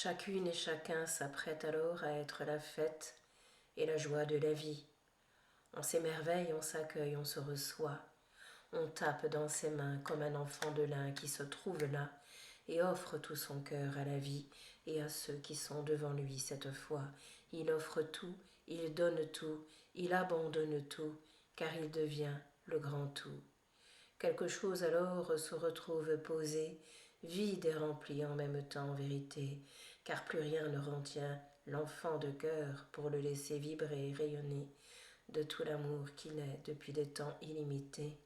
Chacune et chacun s'apprête alors à être la fête et la joie de la vie. On s'émerveille, on s'accueille, on se reçoit. On tape dans ses mains comme un enfant de lin qui se trouve là et offre tout son cœur à la vie et à ceux qui sont devant lui cette fois. Il offre tout, il donne tout, il abandonne tout, car il devient le grand tout. Quelque chose alors se retrouve posé, vide et rempli en même temps en vérité, car plus rien ne retient l'enfant de cœur pour le laisser vibrer et rayonner de tout l'amour qu'il est depuis des temps illimités,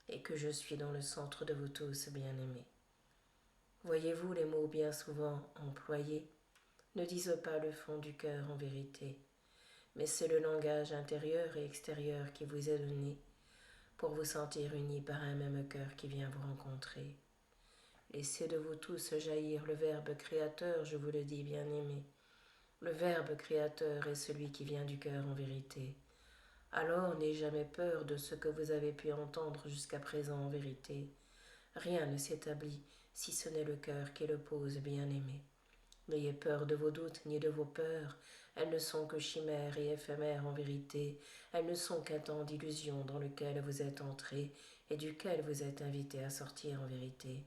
et que je suis dans le centre de vous tous, bien-aimés. Voyez-vous, les mots bien souvent employés ne disent pas le fond du cœur en vérité, mais c'est le langage intérieur et extérieur qui vous est donné pour vous sentir unis par un même cœur qui vient vous rencontrer. Laissez de vous tous jaillir le Verbe créateur, je vous le dis, bien-aimés. Le Verbe créateur est celui qui vient du cœur en vérité. Alors n'ayez jamais peur de ce que vous avez pu entendre jusqu'à présent en vérité. Rien ne s'établit si ce n'est le cœur qui le pose, bien-aimé. N'ayez peur de vos doutes ni de vos peurs, elles ne sont que chimères et éphémères en vérité, elles ne sont qu'un temps d'illusion dans lequel vous êtes entrés et duquel vous êtes invités à sortir en vérité.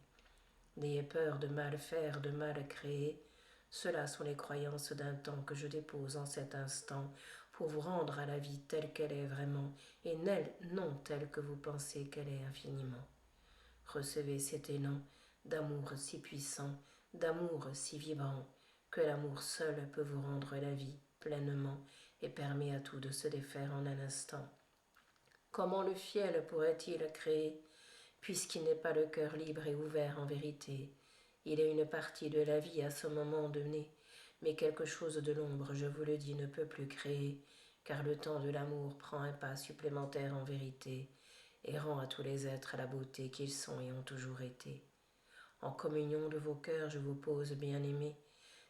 N'ayez peur de mal faire, de mal créer, cela sont les croyances d'un temps que je dépose en cet instant pour vous rendre à la vie telle qu'elle est vraiment et non telle que vous pensez qu'elle est infiniment. Recevez cet élan d'amour si puissant, d'amour si vibrant, que l'amour seul peut vous rendre la vie pleinement et permet à tout de se défaire en un instant. Comment le fiel pourrait-il créer, puisqu'il n'est pas le cœur libre et ouvert en vérité? Il est une partie de la vie à ce moment donné, mais quelque chose de l'ombre, je vous le dis, ne peut plus créer, car le temps de l'amour prend un pas supplémentaire en vérité, et rend à tous les êtres la beauté qu'ils sont et ont toujours été. En communion de vos cœurs, je vous pose, bien-aimés,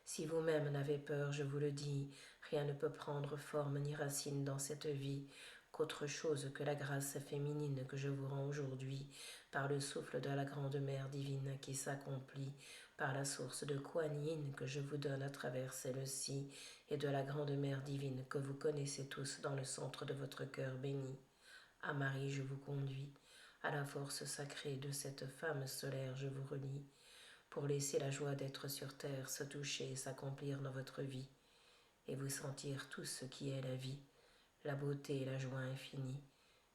si vous-même n'avez peur, je vous le dis, rien ne peut prendre forme ni racine dans cette vie qu'autre chose que la grâce féminine que je vous rends aujourd'hui par le souffle de la grande mère divine qui s'accomplit, par la source de Kuan Yin que je vous donne à travers celle-ci et de la grande mère divine que vous connaissez tous dans le centre de votre cœur béni. À Marie je vous conduis, à la force sacrée de cette femme solaire je vous relie, pour laisser la joie d'être sur terre se toucher et s'accomplir dans votre vie, et vous sentir tout ce qui est la vie, la beauté et la joie infinie,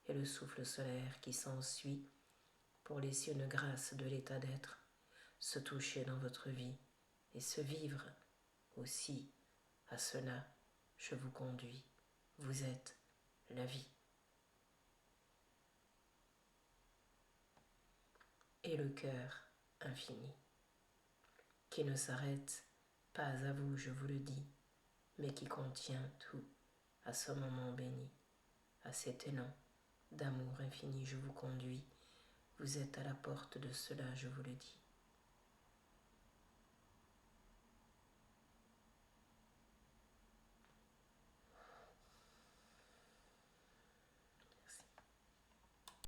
et le souffle solaire qui s'ensuit, pour laisser une grâce de l'état d'être se toucher dans votre vie, et se vivre aussi. À cela, je vous conduis. Vous êtes la vie. Et le cœur infini, qui ne s'arrête pas à vous, je vous le dis, mais qui contient tout à ce moment béni, à cet élan d'amour infini, je vous conduis. Vous êtes à la porte de cela, je vous le dis.